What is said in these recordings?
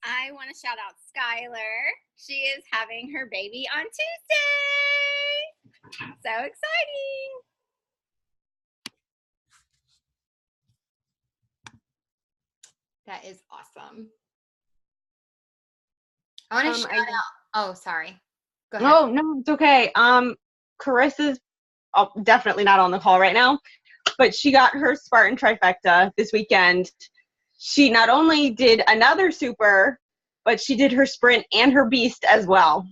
I want to shout out Skylar. She is having her baby on Tuesday. So exciting. That is awesome. I want to shout out. Oh, sorry. Go ahead. Oh, no, it's okay. Carissa's definitely not on the call right now, but she got her Spartan trifecta this weekend. She not only did another super, but she did her sprint and her beast as well.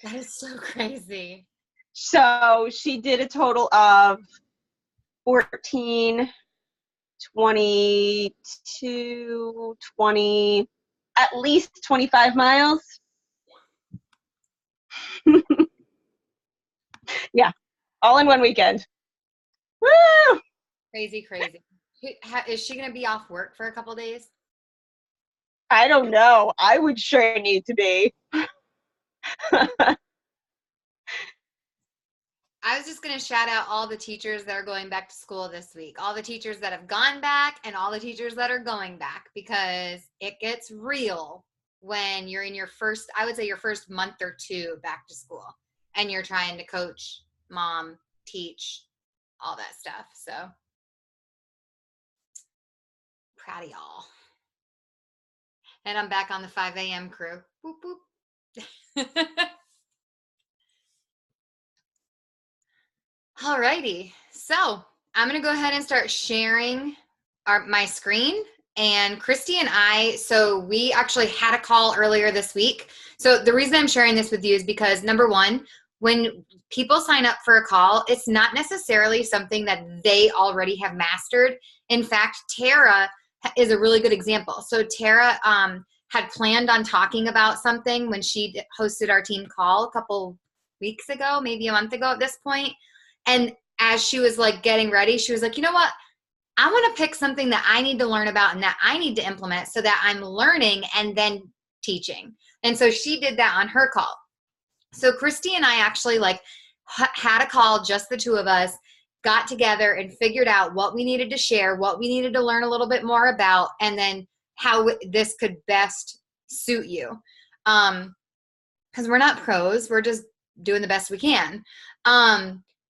That is so crazy. So she did a total of 14, 22, 20, at least 25 miles. Yeah, all in one weekend. Woo! Crazy. Is she going to be off work for a couple days? I don't know. I would sure need to be. I was just going to shout out all the teachers that are going back to school this week, all the teachers that have gone back and all the teachers that are going back, because it gets real when you're in your first, I would say your first month or two back to school and you're trying to coach, mom, teach, all that stuff. So proud of y'all. And I'm back on the 5 a.m. crew. Boop, boop. Alrighty, so I'm gonna go ahead and start sharing my screen. And Chrysty and I, so we actually had a call earlier this week. So the reason I'm sharing this with you is because, number one, when people sign up for a call, it's not necessarily something that they already have mastered. In fact, Tara is a really good example. So Tara had planned on talking about something when she hosted our team call a couple weeks ago, maybe a month ago at this point. And as she was like getting ready, she was like, you know what? I want to pick something that I need to learn about and that I need to implement so that I'm learning and then teaching. And so she did that on her call. So Chrysty and I actually like had a call, just the two of us, got together and figured out what we needed to share, what we needed to learn a little bit more about, and then how this could best suit you. Because we're not pros, we're just doing the best we can.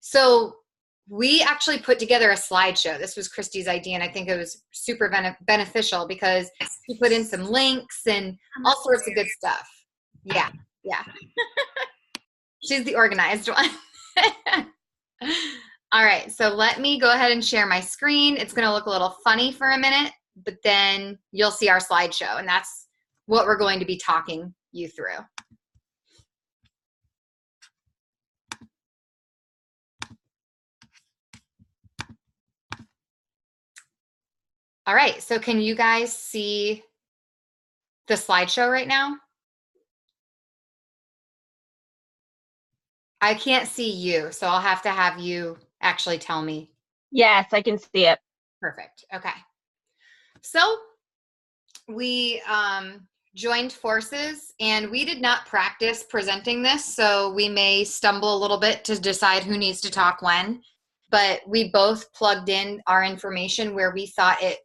So we actually put together a slideshow. This was Christy's idea, and I think it was super beneficial because she put in some links and all sorts of good stuff. Yeah. She's the organized one. All right, so let me go ahead and share my screen. It's going to look a little funny for a minute, but then you'll see our slideshow, and that's what we're going to be talking you through. All right, so can you guys see the slideshow right now? I can't see you, so I'll have to have you actually tell me. Yes, I can see it. Perfect. Okay. So we joined forces, and we did not practice presenting this, so we may stumble a little bit to decide who needs to talk when, but we both plugged in our information where we thought it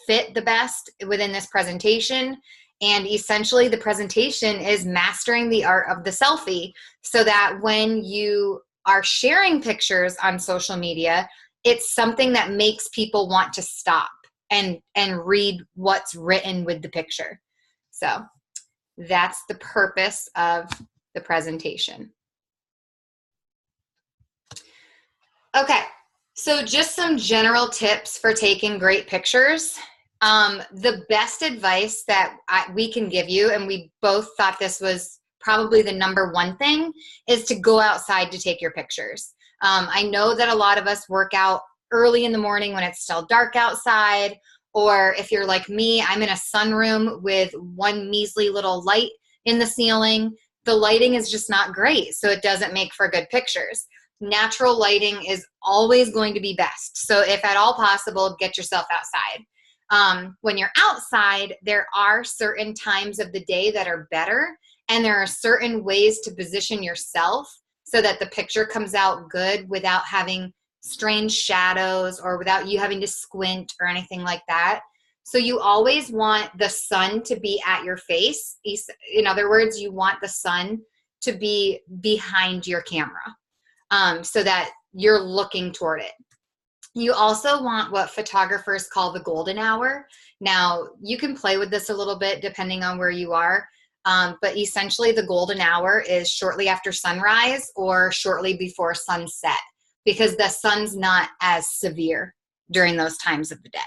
fit the best within this presentation. And essentially the presentation is mastering the art of the selfie, so that when you are sharing pictures on social media, it's something that makes people want to stop and read what's written with the picture. So that's the purpose of the presentation. Okay. So just some general tips for taking great pictures. The best advice that we can give you, and we both thought this was probably the number one thing, is to go outside to take your pictures. I know that a lot of us work out early in the morning when it's still dark outside, or if you're like me, I'm in a sunroom with one measly little light in the ceiling. The lighting is just not great, so it doesn't make for good pictures. Natural lighting is always going to be best. So if at all possible, get yourself outside. When you're outside, there are certain times of the day that are better, and there are certain ways to position yourself so that the picture comes out good without having strange shadows or without you having to squint or anything like that. So you always want the sun to be at your face. In other words, you want the sun to be behind your camera, so that you're looking toward it. You also want what photographers call the golden hour. Now, you can play with this a little bit depending on where you are, but essentially the golden hour is shortly after sunrise or shortly before sunset, because the sun's not as severe during those times of the day.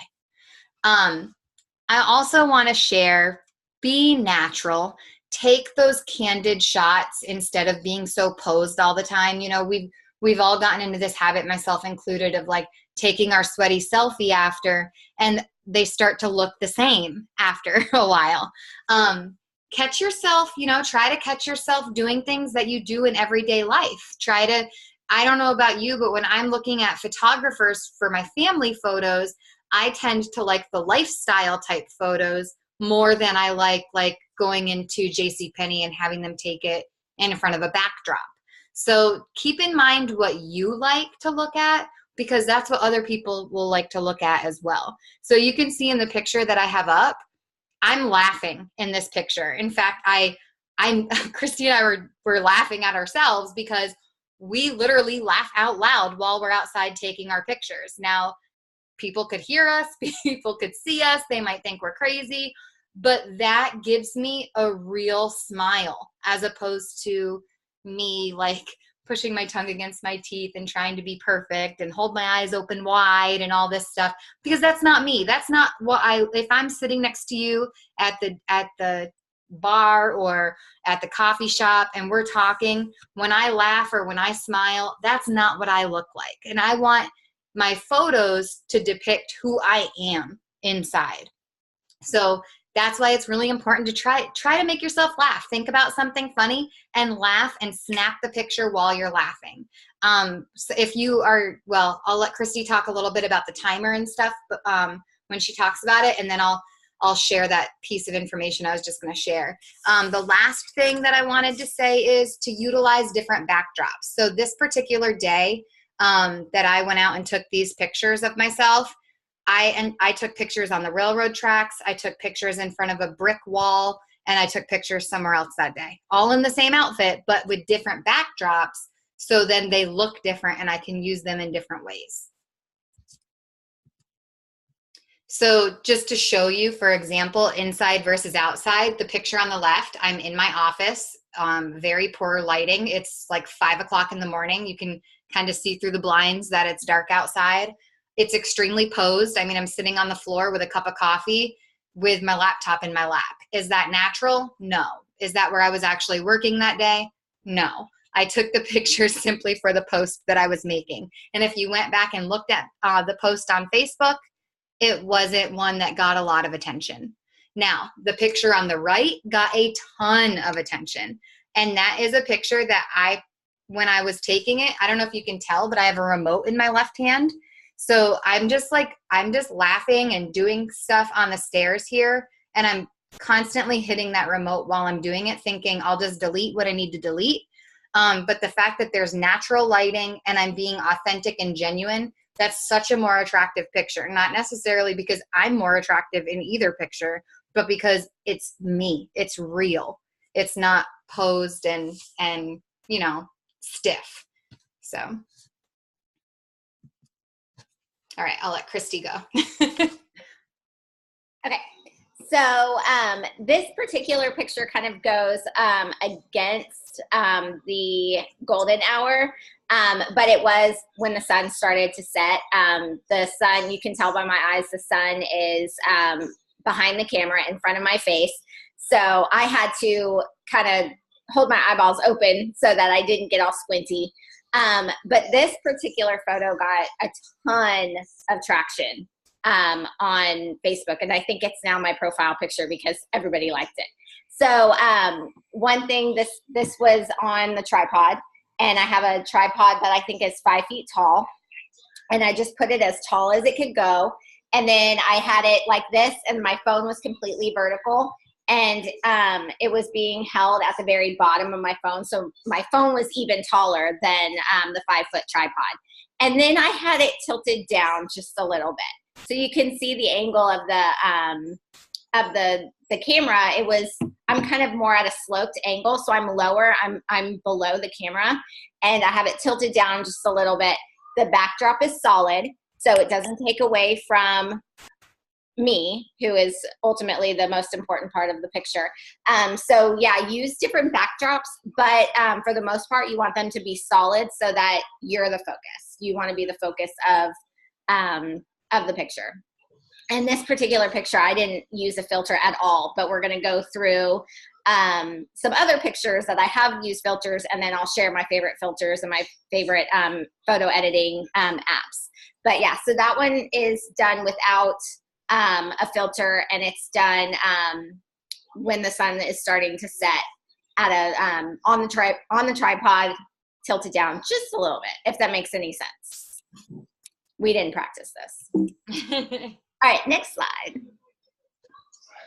I also want to share, be natural. Take those candid shots instead of being so posed all the time. You know, we've all gotten into this habit, myself included, of like taking our sweaty selfie after, and they start to look the same after a while. Catch yourself, you know, try to catch yourself doing things that you do in everyday life. I don't know about you, but when I'm looking at photographers for my family photos, I tend to like the lifestyle type photos more than I like going into JCPenney and having them take it in front of a backdrop. So keep in mind what you like to look at, because that's what other people will like to look at as well. So you can see in the picture that I have up, I'm laughing in this picture. In fact, Chrysty and I were laughing at ourselves because we literally laugh out loud while we're outside taking our pictures. Now, people could hear us, people could see us, they might think we're crazy, but that gives me a real smile, as opposed to me like pushing my tongue against my teeth and trying to be perfect and hold my eyes open wide and all this stuff, because that's not me. That's not what if I'm sitting next to you at the bar or at the coffee shop and we're talking, when I laugh or when I smile, that's not what I look like. And I want my photos to depict who I am inside. So that's why it's really important to try to make yourself laugh. Think about something funny and laugh and snap the picture while you're laughing. So if you are, well, I'll let Chrysty talk a little bit about the timer and stuff, but when she talks about it, and then I'll share that piece of information I was just going to share. The last thing that I wanted to say is to utilize different backdrops. So this particular day that I went out and took these pictures of myself, I took pictures on the railroad tracks, I took pictures in front of a brick wall, and I took pictures somewhere else that day. All in the same outfit, but with different backdrops, so then they look different and I can use them in different ways. So just to show you, for example, inside versus outside, the picture on the left, I'm in my office, very poor lighting. It's like 5 o'clock in the morning. You can kind of see through the blinds that it's dark outside. It's extremely posed. I mean, I'm sitting on the floor with a cup of coffee with my laptop in my lap. Is that natural? No. Is that where I was actually working that day? No. I took the picture simply for the post that I was making. And if you went back and looked at the post on Facebook, it wasn't one that got a lot of attention. Now, the picture on the right got a ton of attention. And that is a picture that when I was taking it, I don't know if you can tell, but I have a remote in my left hand. So I'm just laughing and doing stuff on the stairs here. And I'm constantly hitting that remote while I'm doing it, thinking I'll just delete what I need to delete. But the fact that there's natural lighting and I'm being authentic and genuine, that's such a more attractive picture. Not necessarily because I'm more attractive in either picture, but because it's me. It's real. It's not posed and you know, stiff. So, all right, I'll let Chrysty go. Okay. So this particular picture kind of goes against the golden hour, but it was when the sun started to set. The sun, you can tell by my eyes, the sun is behind the camera in front of my face. So I had to kind of hold my eyeballs open so that I didn't get all squinty. But this particular photo got a ton of traction on Facebook, and I think it's now my profile picture because everybody liked it. So one thing, this was on the tripod, and I have a tripod that I think is 5 feet tall, and I just put it as tall as it could go, and then I had it like this, and my phone was completely vertical, and it was being held at the very bottom of my phone, so my phone was even taller than the 5 foot tripod. And then I had it tilted down just a little bit. So you can see the angle of the camera. I'm kind of more at a sloped angle, so I'm lower. I'm below the camera, and I have it tilted down just a little bit. The backdrop is solid, so it doesn't take away from me, who is ultimately the most important part of the picture. So yeah, use different backdrops, but for the most part, you want them to be solid so that you're the focus. You want to be the focus of the picture. In this particular picture, I didn't use a filter at all, but we're going to go through some other pictures that I have used filters, and then I'll share my favorite filters and my favorite photo editing apps. But yeah, so that one is done without a filter, and it's done when the sun is starting to set at a on the tripod, tilted down just a little bit, if that makes any sense. We didn't practice this. All right, next slide.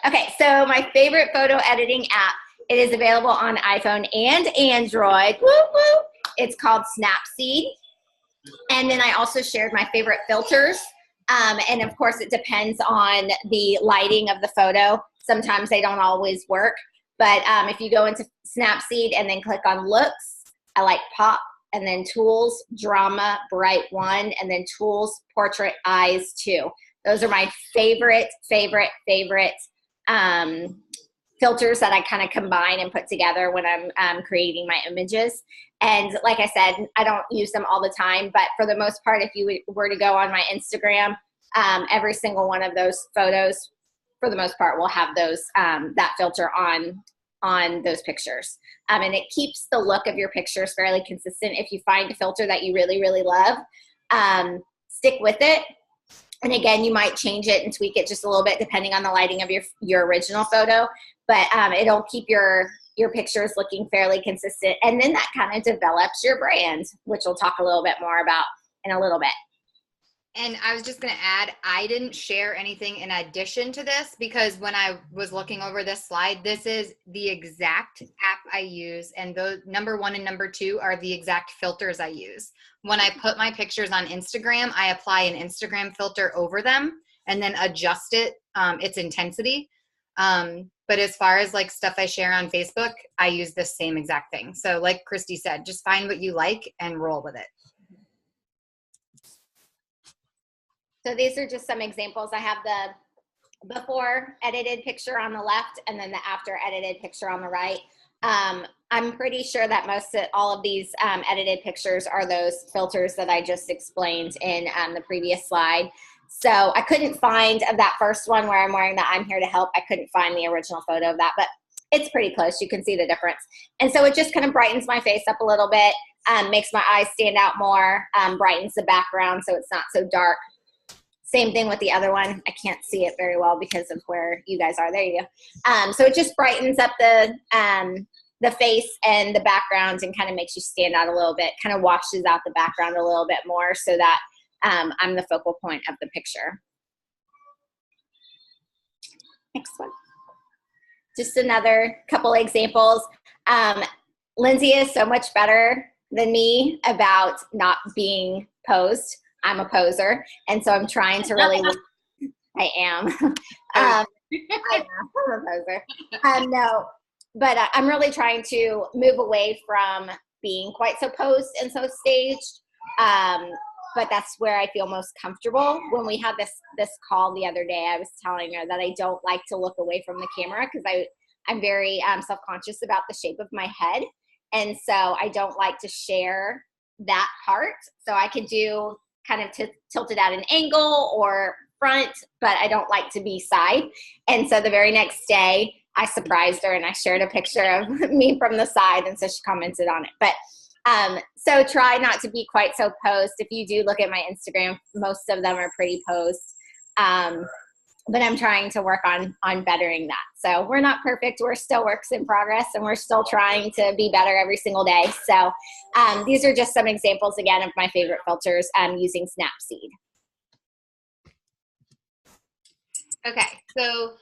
Okay, so my favorite photo editing app, it is available on iPhone and Android. Woo woo! It's called Snapseed. And then I also shared my favorite filters. And of course, it depends on the lighting of the photo. Sometimes they don't always work. But if you go into Snapseed and then click on looks, I like pop, and then tools, drama, bright 1, and then tools, portrait, eyes 2. Those are my favorite filters that I kind of combine and put together when I'm creating my images. And like I said, I don't use them all the time, but for the most part, if you were to go on my Instagram, every single one of those photos, for the most part, will have those that filter on those pictures. And it keeps the look of your pictures fairly consistent. If you find a filter that you really, really love, stick with it. And again, you might change it and tweak it just a little bit depending on the lighting of your original photo, but it'll keep your pictures looking fairly consistent. And then that kind of develops your brand, which we'll talk a little bit more about in a little bit. And I was just going to add, I didn't share anything in addition to this because when I was looking over this slide, this is the exact app I use. And those number 1 and number 2 are the exact filters I use. When I put my pictures on Instagram, I apply an Instagram filter over them and then adjust its intensity. But as far as like stuff I share on Facebook, I use the same exact thing. So like Chrysty said, just find what you like and roll with it. So these are just some examples. I have the before edited picture on the left and then the after edited picture on the right. I'm pretty sure that all of these edited pictures are those filters that I just explained in the previous slide. So I couldn't find that first one where I'm wearing the I'm here to help. I couldn't find the original photo of that, but it's pretty close. You can see the difference. And so it just kind of brightens my face up a little bit, makes my eyes stand out more, brightens the background so it's not so dark. Same thing with the other one. I can't see it very well because of where you guys are. There you go. So it just brightens up the face and the background and kind of makes you stand out a little bit, kind of washes out the background a little bit more so that I'm the focal point of the picture. Next one. Just another couple examples. Lindsay is so much better than me about not being posed. I'm a poser, and so I'm trying to really I am. I'm a poser. No, but I'm really trying to move away from being quite so posed and so staged. But that's where I feel most comfortable. When we had this call the other day, I was telling her that I don't like to look away from the camera because I'm very self-conscious about the shape of my head. And so I don't like to share that part. So I could do kind of tilted at an angle or front, but I don't like to be side. And so the very next day, I surprised her and I shared a picture of me from the side, and so she commented on it. But so try not to be quite so posed. If you do look at my Instagram, most of them are pretty posed. But I'm trying to work on bettering that. So we're not perfect. We're still works in progress, and we're still trying to be better every single day. So these are just some examples, again, of my favorite filters using Snapseed. Okay, so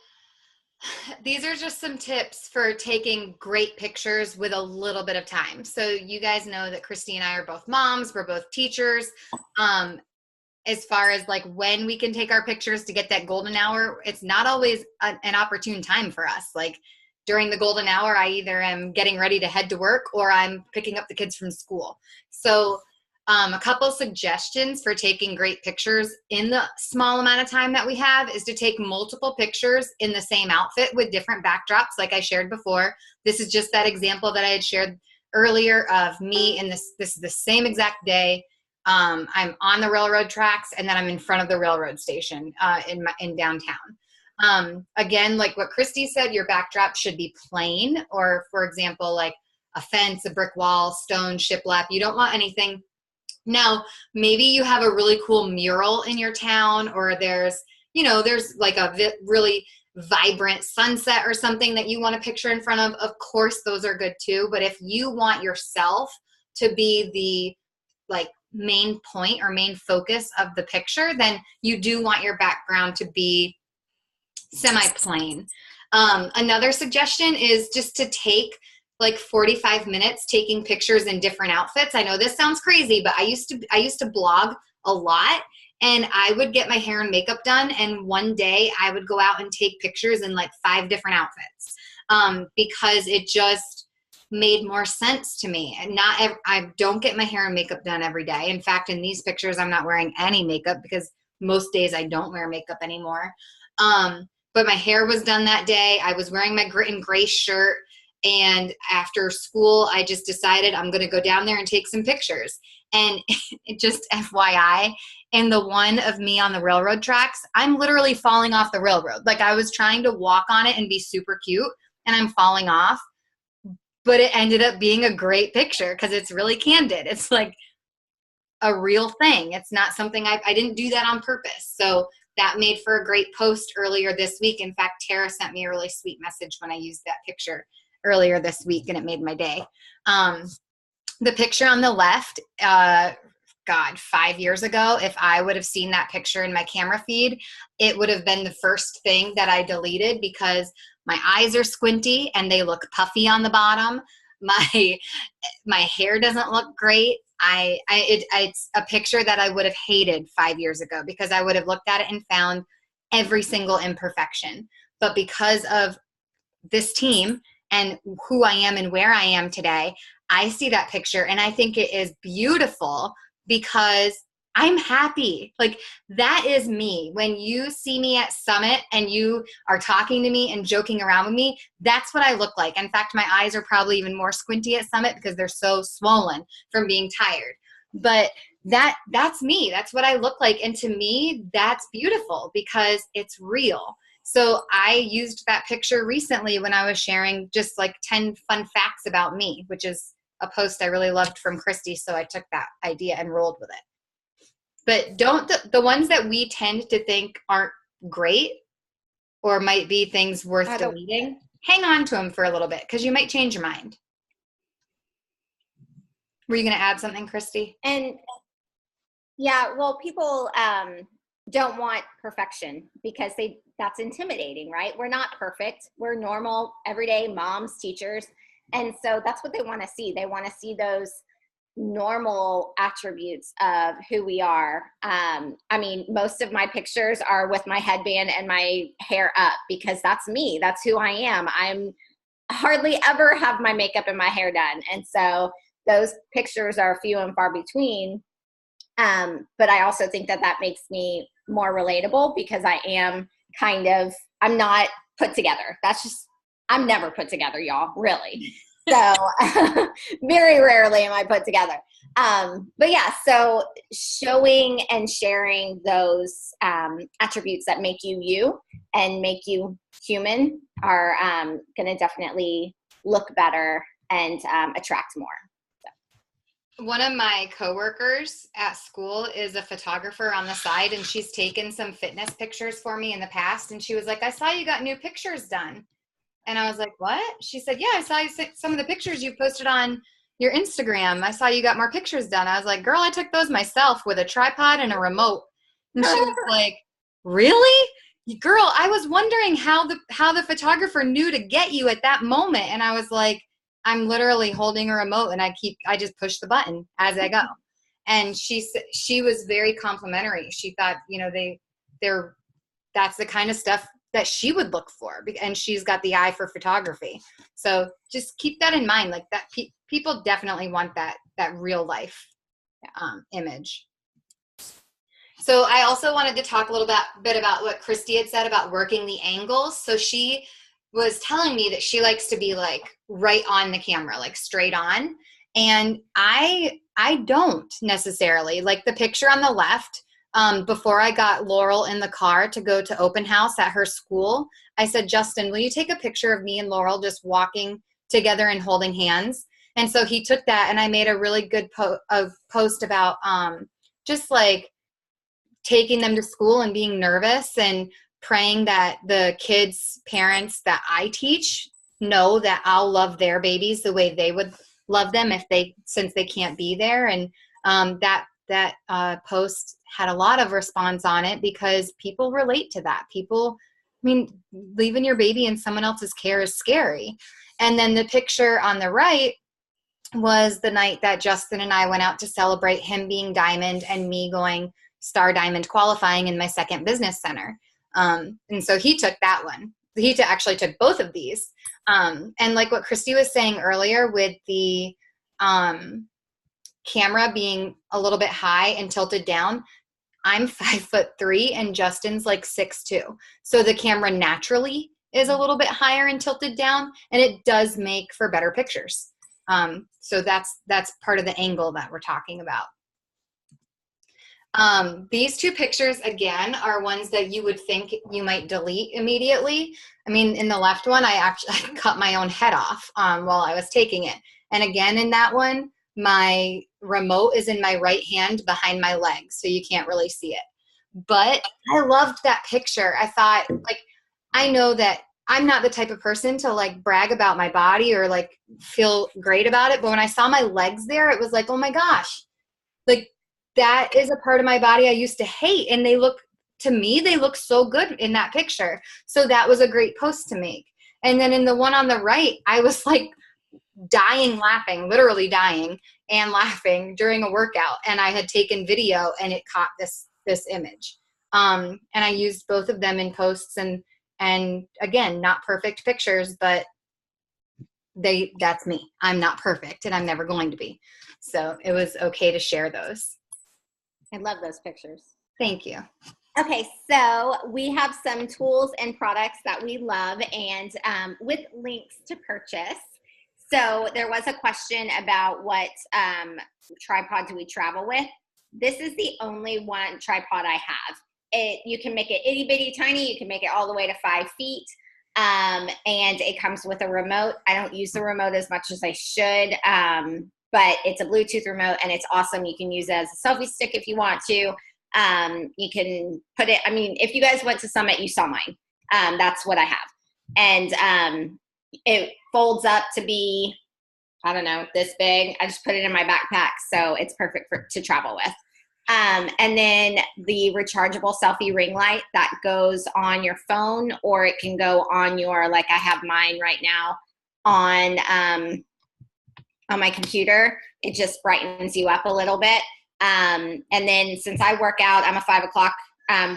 these are just some tips for taking great pictures with a little bit of time. So you guys know that Chrysty and I are both moms. We're both teachers. as far as like when we can take our pictures to get that golden hour, it's not always an opportune time for us. Like during the golden hour, I either am getting ready to head to work or I'm picking up the kids from school. So a couple suggestions for taking great pictures in the small amount of time that we have is to take multiple pictures in the same outfit with different backdrops, like I shared before. This is just that example that I had shared earlier of me in this is the same exact day. I'm on the railroad tracks, and then I'm in front of the railroad station in downtown. Again, like what Chrysty said, your backdrop should be plain, or for example, like a fence, a brick wall, stone, shiplap. You don't want anything. Now, maybe you have a really cool mural in your town, or there's like a really vibrant sunset or something that you want a picture in front of. Of course, those are good too. But if you want yourself to be the like main point or main focus of the picture, then you do want your background to be semi-plain. Another suggestion is just to take like 45 minutes taking pictures in different outfits. I know this sounds crazy, but I used to blog a lot, and I would get my hair and makeup done, and one day I would go out and take pictures in like 5 different outfits, because it just made more sense to me. And I don't get my hair and makeup done every day. In fact, in these pictures, I'm not wearing any makeup because most days I don't wear makeup anymore. But my hair was done that day. I was wearing my grit and gray shirt. And after school, I just decided I'm going to go down there and take some pictures. And just FYI, in the one of me on the railroad tracks, I'm literally falling off the railroad. Like I was trying to walk on it and be super cute, and I'm falling off. But it ended up being a great picture because it's really candid. It's like a real thing. It's not something I didn't do that on purpose. So that made for a great post earlier this week. In fact, Tara sent me a really sweet message when I used that picture earlier this week, and it made my day. The picture on the left, 5 years ago, if I would have seen that picture in my camera feed, it would have been the first thing that I deleted because my eyes are squinty and they look puffy on the bottom. My hair doesn't look great. It's a picture that I would have hated 5 years ago because I would have looked at it and found every single imperfection. But because of this team and who I am and where I am today, I see that picture and I think it is beautiful because I'm happy. Like that is me. When you see me at Summit and you are talking to me and joking around with me, that's what I look like. In fact, my eyes are probably even more squinty at Summit because they're so swollen from being tired. But that's me. That's what I look like. And to me, that's beautiful because it's real. So I used that picture recently when I was sharing just like 10 fun facts about me, which is a post I really loved from Chrysty. So I took that idea and rolled with it. But don't the ones that we tend to think aren't great or might be things worth deleting, hang on to them for a little bit because you might change your mind. Were you going to add something, Chrysty? And yeah, well, people don't want perfection because that's intimidating, right? We're not perfect. We're normal, everyday moms, teachers. And so that's what they want to see. They want to see those normal attributes of who we are. I mean, most of my pictures are with my headband and my hair up because that's me. That's who I am. I'm hardly ever have my makeup and my hair done. And so those pictures are few and far between. But I also think that makes me more relatable because I am I'm not put together. I'm never put together, y'all, really. So very rarely am I put together. But yeah, so showing and sharing those attributes that make you you and make you human are going to definitely look better and attract more. One of my coworkers at school is a photographer on the side, and she's taken some fitness pictures for me in the past. And she was like, I saw you got new pictures done. And I was like, what? She said, yeah, I saw you some of the pictures you posted on your Instagram. I saw you got more pictures done. I was like, girl, I took those myself with a tripod and a remote. And she was like, really? Girl, I was wondering how the photographer knew to get you at that moment. And I was like, I'm literally holding a remote and I just push the button as I go. And she was very complimentary. She thought, you know, that's the kind of stuff that she would look for, and she's got the eye for photography. So just keep that in mind. Like that, people definitely want that real life image. So I also wanted to talk a little bit about what Chrysty had said about working the angles. So she was telling me that she likes to be like right on the camera, like straight on. And I don't necessarily. Like the picture on the left, before I got Laurel in the car to go to open house at her school, I said, Justin, will you take a picture of me and Laurel just walking together and holding hands? And so he took that, and I made a really good post about just like taking them to school and being nervous and praying that the kids' parents that I teach know that I'll love their babies the way they would love them since they can't be there. And that post had a lot of response on it because people relate to that. People, I mean, leaving your baby in someone else's care is scary. And then the picture on the right was the night that Justin and I went out to celebrate him being diamond and me going star diamond qualifying in my second business center. And so he took that one. He actually took both of these. And like what Chrysty was saying earlier with the camera being a little bit high and tilted down, I'm 5'3" and Justin's like 6'2". So the camera naturally is a little bit higher and tilted down, and it does make for better pictures. So that's part of the angle that we're talking about. These two pictures, again, are ones that you would think you might delete immediately. I mean, in the left one, I actually cut my own head off while I was taking it. And again, in that one, my remote is in my right hand behind my leg, so you can't really see it. But I loved that picture. I thought, like, I know that I'm not the type of person to like brag about my body or like feel great about it. But when I saw my legs there, it was like, oh my gosh, like that is a part of my body I used to hate. And to me, they look so good in that picture. So that was a great post to make. And then in the one on the right, I was like dying laughing, literally dying and laughing during a workout. And I had taken video and it caught this image. And I used both of them in posts and again, not perfect pictures, but that's me. I'm not perfect and I'm never going to be. So it was okay to share those. I love those pictures. Thank you. Okay, so we have some tools and products that we love and with links to purchase. So there was a question about what tripod do we travel with. This is the only one tripod I have. You can make it itty bitty tiny. You can make it all the way to 5 feet. And it comes with a remote. I don't use the remote as much as I should, but it's a Bluetooth remote and it's awesome. You can use it as a selfie stick if you want to. You can put it, I mean, if you guys went to Summit, you saw mine. That's what I have. And it folds up to be, I don't know, this big. I just put it in my backpack. So it's perfect to travel with. And then the rechargeable selfie ring light that goes on your phone, or it can go on your, like I have mine right now on my computer. It just brightens you up a little bit. And then since I work out, I'm a 5 o'clock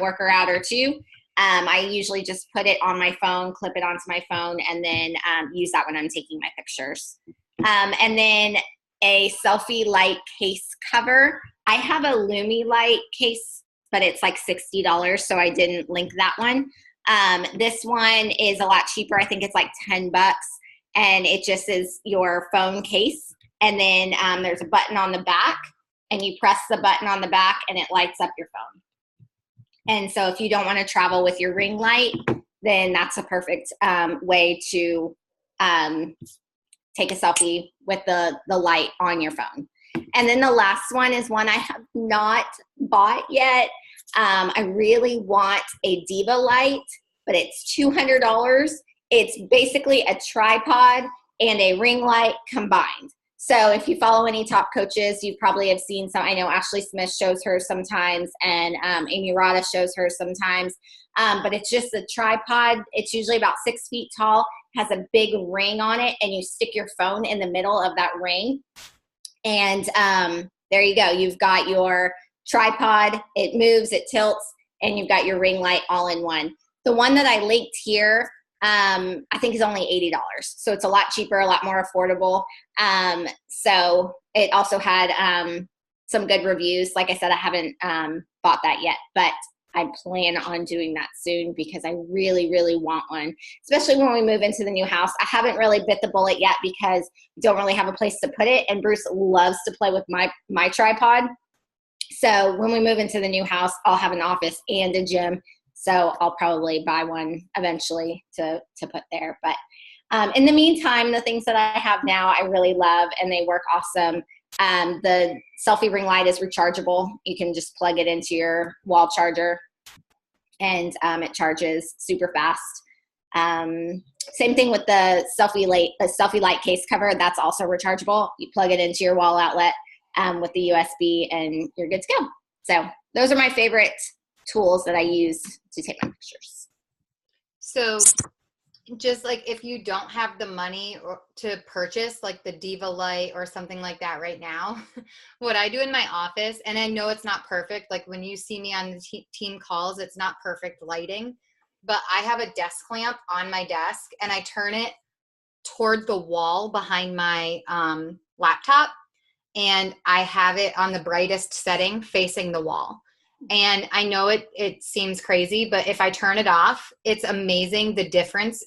worker outer too. I usually just put it on my phone, clip it onto my phone, and then use that when I'm taking my pictures. And then a selfie light case cover. I have a Lumi light case, but it's like $60, so I didn't link that one. This one is a lot cheaper. I think it's like $10, and it just is your phone case. And then there's a button on the back, and you press the button on the back, and it lights up your phone. And so if you don't want to travel with your ring light, then that's a perfect way to take a selfie with the light on your phone. And then the last one is one I have not bought yet. I really want a Diva light, but it's $200. It's basically a tripod and a ring light combined. So if you follow any top coaches, you probably have seen some. I know Ashley Smith shows her sometimes, and Amy Rada shows her sometimes. But it's just a tripod. It's usually about 6 feet tall, has a big ring on it, and you stick your phone in the middle of that ring. And there you go. You've got your tripod, it moves, it tilts, and you've got your ring light all in one. The one that I linked here, I think is only $80. So it's a lot cheaper, a lot more affordable. So it also had some good reviews. Like I said, I haven't bought that yet, but I plan on doing that soon because I really, really want one, especially when we move into the new house. I haven't really bit the bullet yet because I don't really have a place to put it. And Bruce loves to play with my tripod. So when we move into the new house, I'll have an office and a gym. So I'll probably buy one eventually to put there. But in the meantime, the things that I have now, I really love, and they work awesome. The Selfie ring light is rechargeable. You can just plug it into your wall charger, and it charges super fast. Same thing with the Selfie light case cover. That's also rechargeable. You plug it into your wall outlet with the USB, and you're good to go. So those are my favorite tools that I use to take my pictures. So just like if you don't have the money to purchase like the Diva light or something like that right now, what I do in my office, and I know it's not perfect, like when you see me on the team calls, it's not perfect lighting, but I have a desk lamp on my desk and I turn it toward the wall behind my laptop, and I have it on the brightest setting facing the wall. And I know it seems crazy, but if I turn it off, it's amazing the difference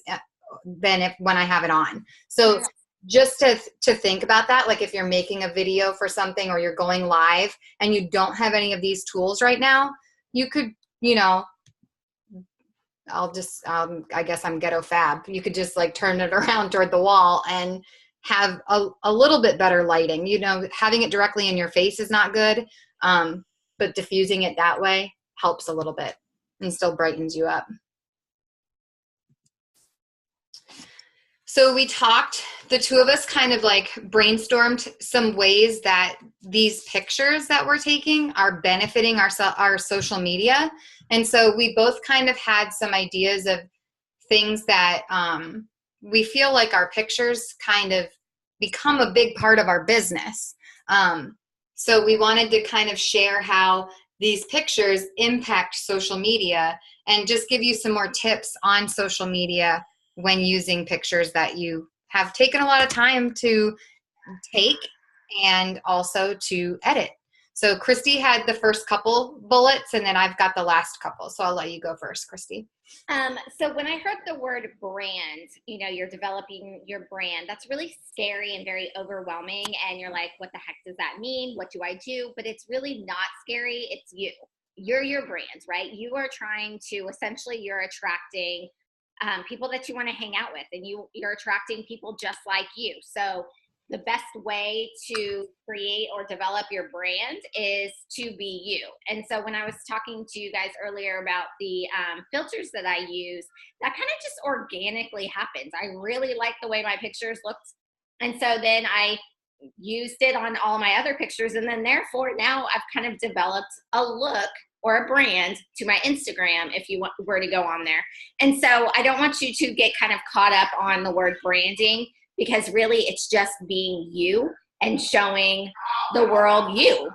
than when I have it on. So just to think about that, like if you're making a video for something or you're going live and you don't have any of these tools right now, you could, I guess I'm ghetto fab. You could just like turn it around toward the wall and have a little bit better lighting. Having it directly in your face is not good. But diffusing it that way helps a little bit and still brightens you up. So we talked, the two of us kind of like brainstormed some ways that these pictures that we're taking are benefiting our social media. And so we both kind of had some ideas of things that we feel like our pictures kind of become a big part of our business. So we wanted to kind of share how these pictures impact social media and just give you some more tips on social media when using pictures that you have taken a lot of time to take and also to edit. So Chrysty had the first couple bullets, and then I've got the last couple. So I'll let you go first, Chrysty. So when I heard the word brand, you're developing your brand, that's really scary and very overwhelming. And you're like, what the heck does that mean? What do I do? But it's really not scary. It's you. You're your brand, right? You are trying to, essentially, you're attracting people that you want to hang out with, and you're attracting people just like you. So the best way to create or develop your brand is to be you. And so when I was talking to you guys earlier about the filters that I use, that kind of just organically happens. I really like the way my pictures looked. And so then I used it on all my other pictures. And then therefore now I've kind of developed a look or a brand to my Instagram if you were to go on there. And so I don't want you to get kind of caught up on the word branding, because really it's just being you and showing the world you.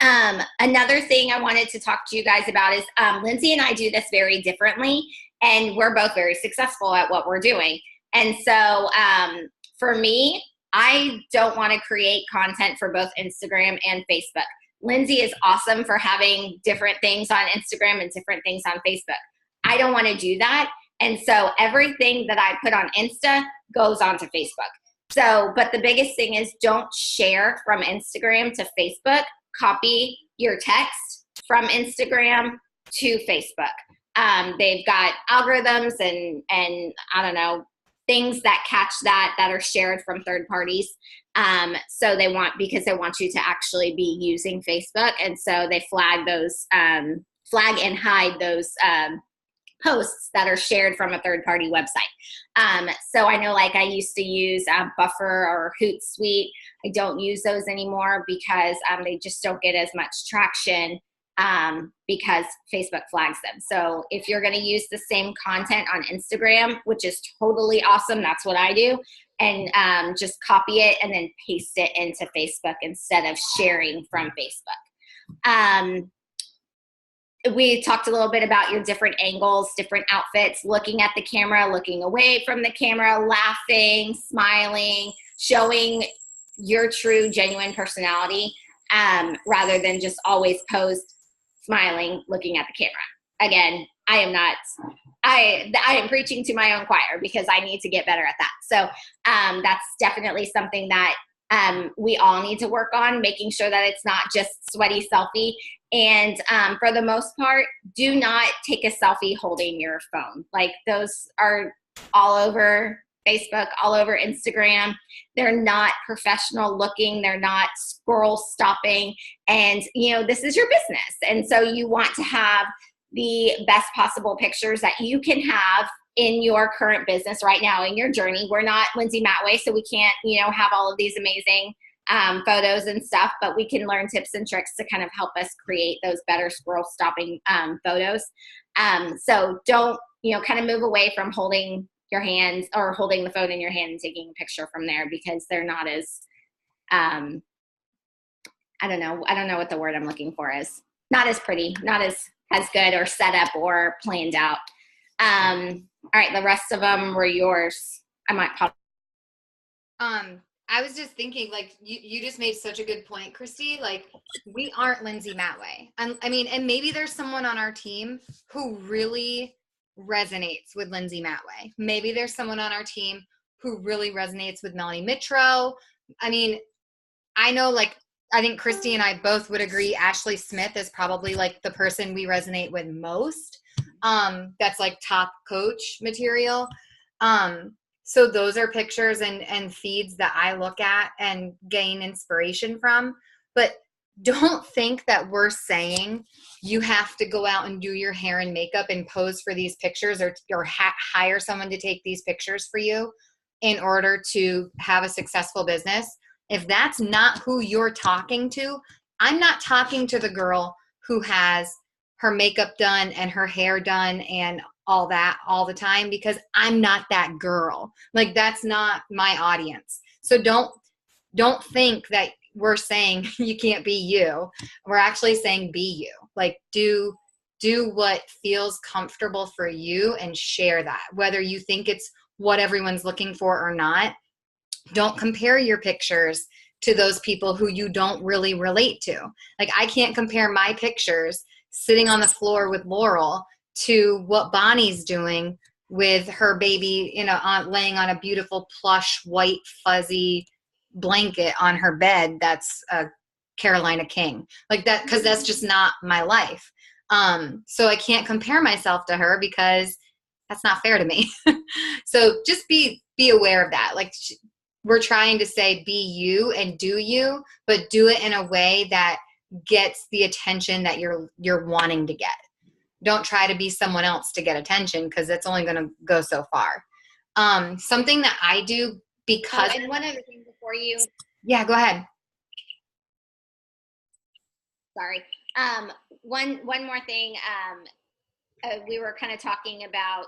Another thing I wanted to talk to you guys about is Lindsay and I do this very differently, and we're both very successful at what we're doing. And so for me, I don't want to create content for both Instagram and Facebook. Lindsay is awesome for having different things on Instagram and different things on Facebook. I don't want to do that. And so everything that I put on Insta goes onto Facebook. So, but the biggest thing is don't share from Instagram to Facebook. Copy your text from Instagram to Facebook. They've got algorithms and I don't know, things that catch that are shared from third parties. So because they want you to actually be using Facebook. And so they flag and hide those posts that are shared from a third-party website. So I know, like, I used to use Buffer or Hootsuite. I don't use those anymore because they just don't get as much traction because Facebook flags them. So if you're going to use the same content on Instagram, which is totally awesome, that's what I do, and just copy it and then paste it into Facebook instead of sharing from Facebook. We talked a little bit about your different angles, different outfits, looking at the camera, looking away from the camera, laughing, smiling, showing your true, genuine personality, rather than just always post smiling, looking at the camera. Again, I am preaching to my own choir because I need to get better at that. So that's definitely something that we all need to work on, making sure that it's not just sweaty selfie. And for the most part, do not take a selfie holding your phone. Like, those are all over Facebook, all over Instagram. They're not professional looking. They're not scroll stopping. And, this is your business. And so you want to have the best possible pictures that you can have in your current business right now, in your journey. We're not Lindsay Matway, so we can't, have all of these amazing photos and stuff, but we can learn tips and tricks to kind of help us create those better scroll stopping photos. So don't, kind of move away from holding your hands or holding the phone in your hand and taking a picture from there, because they're not as, I don't know what the word I'm looking for is. Not as pretty, not as good or set up or planned out. All right, the rest of them were yours. I might pop. I was just thinking, like, you just made such a good point, Chrysty. Like, we aren't Lindsay Matway. I mean, and maybe there's someone on our team who really resonates with Lindsay Matway. Maybe there's someone on our team who really resonates with Melanie Mitro. I mean, I know, like, I think Chrysty and I both would agree Ashley Smith is probably like the person we resonate with most. That's like top coach material. So those are pictures and feeds that I look at and gain inspiration from. But don't think that we're saying you have to go out and do your hair and makeup and pose for these pictures, or hire someone to take these pictures for you in order to have a successful business. If that's not who you're talking to, I'm not talking to the girl who has her makeup done and her hair done and all that all the time, because I'm not that girl. Like, that's not my audience. So don't think that we're saying you can't be you. We're actually saying be you. Like, do what feels comfortable for you and share that, whether you think it's what everyone's looking for or not. Don't compare your pictures to those people who you don't really relate to. Like, I can't compare my pictures sitting on the floor with Laurel to what Bonnie's doing with her baby, laying on a beautiful plush white fuzzy blanket on her bed. That's a Carolina King, like that, because that's just not my life. So I can't compare myself to her because that's not fair to me. So just be aware of that. Like, we're trying to say be you and do you, but do it in a way that gets the attention that you're wanting to get. Don't try to be someone else to get attention, because it's only going to go so far. Something that I do because... and one other thing before you... Yeah, go ahead. Sorry. One more thing. We were kind of talking about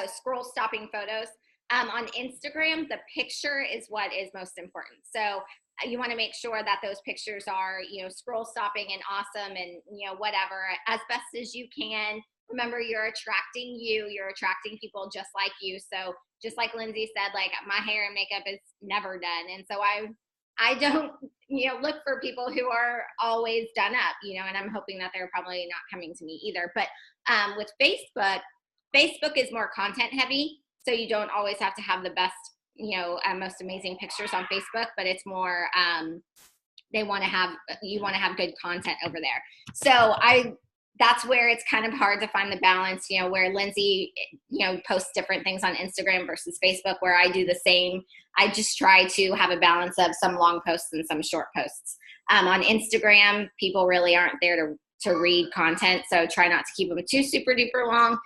scroll stopping photos. On Instagram, the picture is what is most important. So you want to make sure that those pictures are, scroll stopping and awesome and, whatever, as best as you can. Remember, you're attracting people just like you. So just like Lindsay said, like, my hair and makeup is never done. And so I don't, look for people who are always done up, and I'm hoping that they're probably not coming to me either. But with Facebook is more content heavy. So you don't always have to have the best, most amazing pictures on Facebook, but it's more, you want to have good content over there. So that's where it's kind of hard to find the balance, where Lindsay, posts different things on Instagram versus Facebook, where I do the same. I just try to have a balance of some long posts and some short posts. On Instagram, people really aren't there to read content, so try not to keep them too super duper long.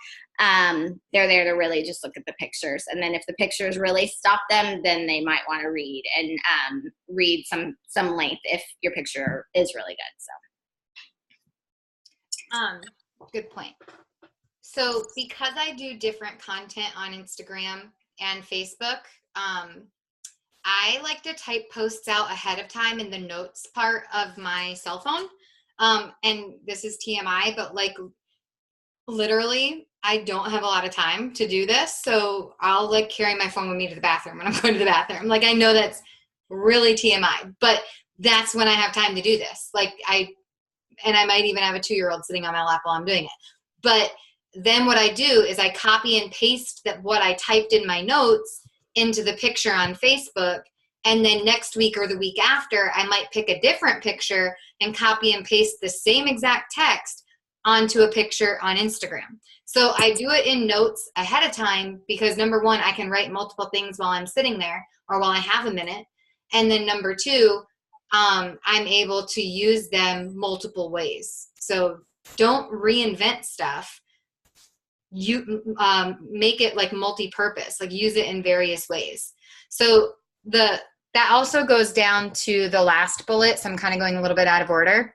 They're there to really just look at the pictures, and then if the pictures really stop them, then they might want to read and read some length if your picture is really good. Good point. So because I do different content on Instagram, and Facebook, I like to type posts out ahead of time in the notes part of my cell phone. And this is TMI, but like literally I don't have a lot of time to do this. So I'll like carry my phone with me to the bathroom when I'm going to the bathroom. Like I know that's really TMI, but that's when I have time to do this. Like I might even have a 2-year-old sitting on my lap while I'm doing it. But then what I do is I copy and paste what I typed in my notes into the picture on Facebook. And then next week or the week after, I might pick a different picture and copy and paste the same exact text onto a picture on Instagram. So I do it in notes ahead of time because number one, I can write multiple things while I'm sitting there or while I have a minute. And then number two, I'm able to use them multiple ways. So don't reinvent stuff. You make it like multi-purpose, like use it in various ways. So that also goes down to the last bullet. So I'm kind of going a little bit out of order.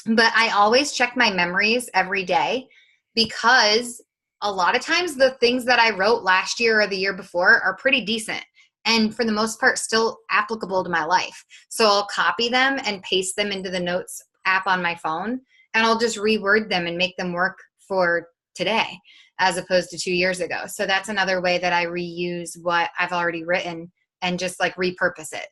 But I always check my memories every day because a lot of times the things that I wrote last year or the year before are pretty decent and for the most part still applicable to my life. So I'll copy them and paste them into the notes app on my phone and I'll just reword them and make them work for today as opposed to 2 years ago. So that's another way that I reuse what I've already written and just like repurpose it.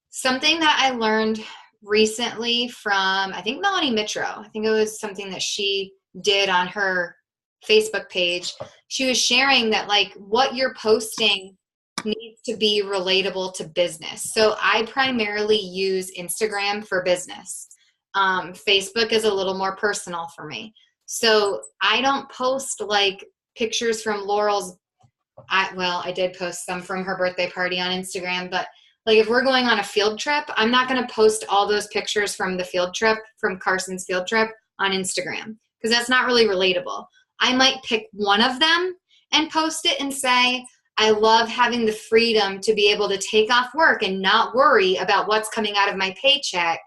Something that I learned recently from, I think Melanie Mitro, I think it was something that she did on her Facebook page. She was sharing that like what you're posting needs to be relatable to business. So I primarily use Instagram for business. Facebook is a little more personal for me. So I don't post like pictures from Laurel's. I did post some from her birthday party on Instagram, but like if we're going on a field trip, I'm not going to post all those pictures from the field trip, from Carson's field trip on Instagram because that's not really relatable. I might pick one of them and post it and say, I love having the freedom to be able to take off work and not worry about what's coming out of my paycheck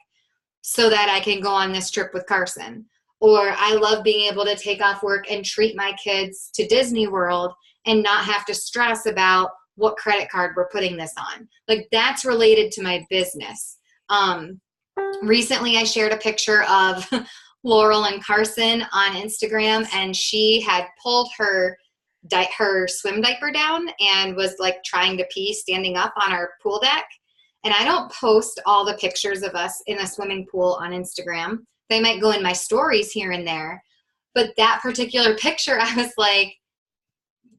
so that I can go on this trip with Carson. Or I love being able to take off work and treat my kids to Disney World and not have to stress about what credit card we're putting this on. Like that's related to my business. Recently I shared a picture of Laurel and Carson on Instagram and she had pulled her swim diaper down and was like trying to pee standing up on our pool deck. And I don't post all the pictures of us in a swimming pool on Instagram. They might go in my stories here and there. But that particular picture, I was like,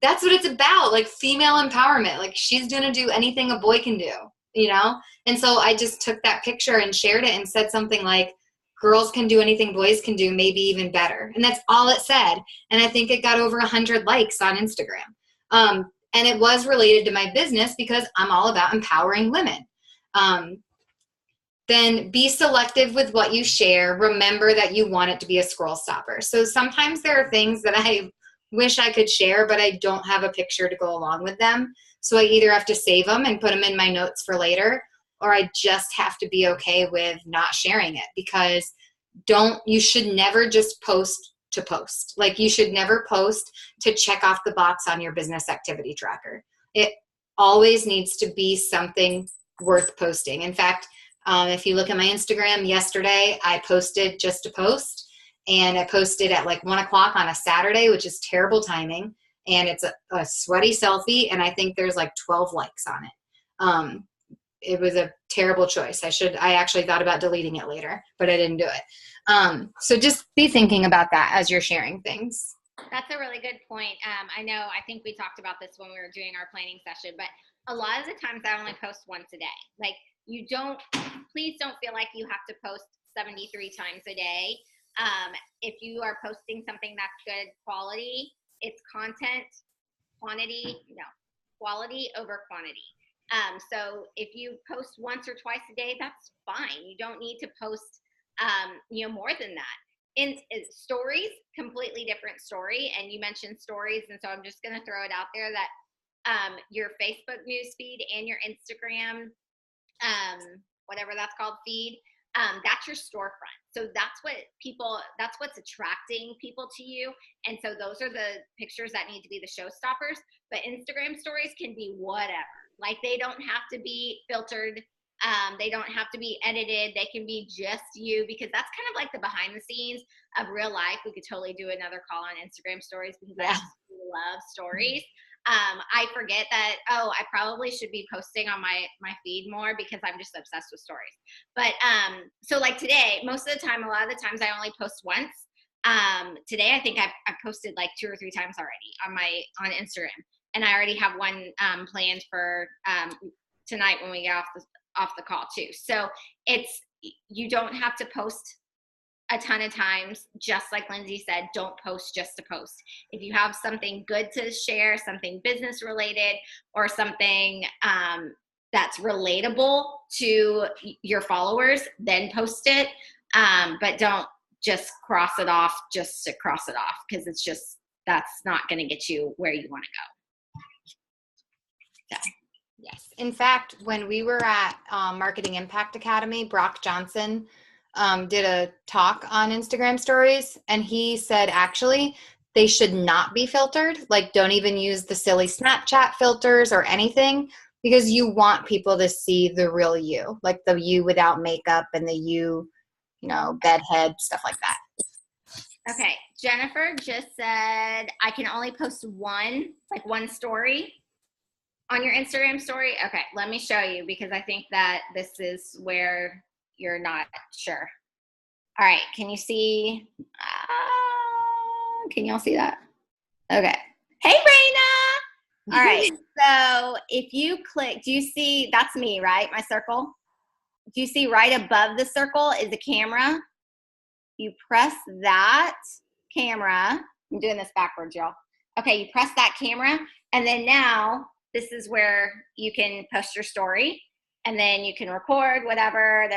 that's what it's about, like female empowerment. Like she's going to do anything a boy can do, you know? And so I just took that picture and shared it and said something like, girls can do anything boys can do, maybe even better. And that's all it said. And I think it got over 100 likes on Instagram. And it was related to my business because I'm all about empowering women. Then be selective with what you share. Remember that you want it to be a scroll stopper. So sometimes there are things that I wish I could share, but I don't have a picture to go along with them. So I either have to save them and put them in my notes for later, or I just have to be okay with not sharing it because you should never just post to post. Like you should never post to check off the box on your business activity tracker. It always needs to be something worth posting. In fact, if you look at my Instagram yesterday, I posted just to post. And I posted at like 1 o'clock on a Saturday, which is terrible timing. And it's a sweaty selfie. And I think there's like 12 likes on it. It was a terrible choice. I actually thought about deleting it later, but I didn't do it. So just be thinking about that as you're sharing things. That's a really good point. I think we talked about this when we were doing our planning session, but a lot of the times I only post once a day. Like please don't feel like you have to post 73 times a day. If you are posting something that's good quality, it's content, quality over quantity. So if you post once or twice a day, that's fine. You don't need to post, more than that. In stories, completely different story. And you mentioned stories. And so I'm just going to throw it out there that your Facebook newsfeed and your Instagram, whatever that's called, feed, that's your storefront. So that's what's attracting people to you. And so those are the pictures that need to be the showstoppers. But Instagram stories can be whatever. Like, they don't have to be filtered. They don't have to be edited. They can be just you, because that's kind of like the behind the scenes of real life. We could totally do another call on Instagram stories, because I just love stories. I forget that, I probably should be posting on my feed more, because I'm just obsessed with stories. But so like today, most of the time, a lot of the times I only post once. Today, I think I've posted like 2 or 3 times already on Instagram. And I already have one planned for tonight when we get off the call too. So you don't have to post a ton of times. Just like Lindsay said, don't post just to post. If you have something good to share, something business related, or something that's relatable to your followers, then post it. But don't just cross it off just to cross it off, because that's not going to get you where you want to go. So. Yes. In fact, when we were at Marketing Impact Academy, Brock Johnson did a talk on Instagram stories, and he said actually they should not be filtered. Like, don't even use the silly Snapchat filters or anything, because you want people to see the real you, like the you without makeup and the you bedhead, stuff like that. Okay. Jennifer just said, I can only post one story on your Instagram story. Okay, let me show you, because I think that this is where you're not sure. All right, can you see? Can y'all see that? Okay. Hey, Raina. All right, so if you click, do you see, that's me, right? My circle. Do you see right above the circle is a camera? You press that camera. I'm doing this backwards, y'all. Okay, you press that camera, and then now this is where you can post your story, and then you can record whatever,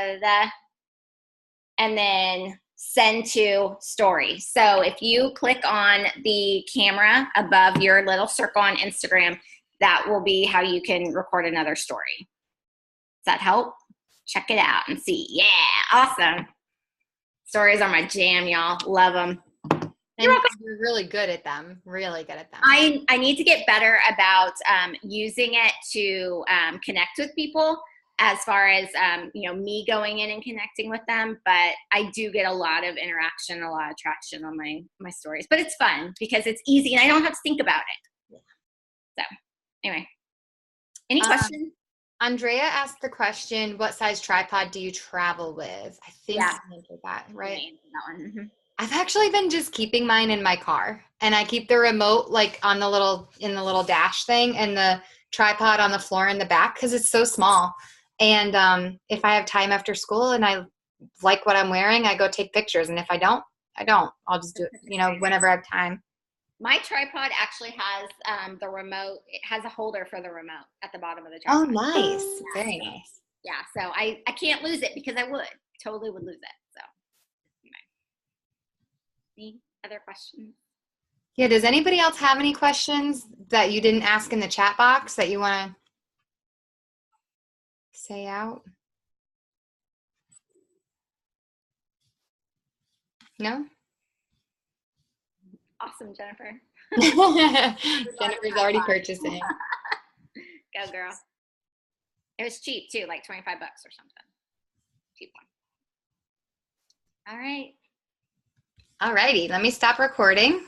and then send to story. So if you click on the camera above your little circle on Instagram, that will be how you can record another story. Does that help? Check it out and see. Yeah, awesome. Stories are my jam, y'all. Love them. You're really good at them. Really good at them. I need to get better about using it to connect with people, as far as me going in and connecting with them. But I do get a lot of interaction, a lot of traction on my stories. But it's fun because it's easy and I don't have to think about it. Yeah. So anyway, any questions? Andrea asked the question, what size tripod do you travel with? I think I answered that, right? That one. Mm-hmm. I've actually been just keeping mine in my car, and I keep the remote like in the little dash thing, and the tripod on the floor in the back, because it's so small. And if I have time after school and I like what I'm wearing, I go take pictures. And if I don't, I don't. I'll just do it, whenever I have time. My tripod actually has the remote. It has a holder for the remote at the bottom of the tripod. Oh, nice. Yeah. Very nice. Yeah, so I can't lose it, because I totally would lose it. So anyway. Any other questions? Yeah, does anybody else have any questions that you didn't ask in the chat box that you want to say out? No? Awesome, Jennifer. Jennifer's already purchasing. Go, girl. It was cheap too, like $25 or something. Cheap one. All right. All righty, let me stop recording.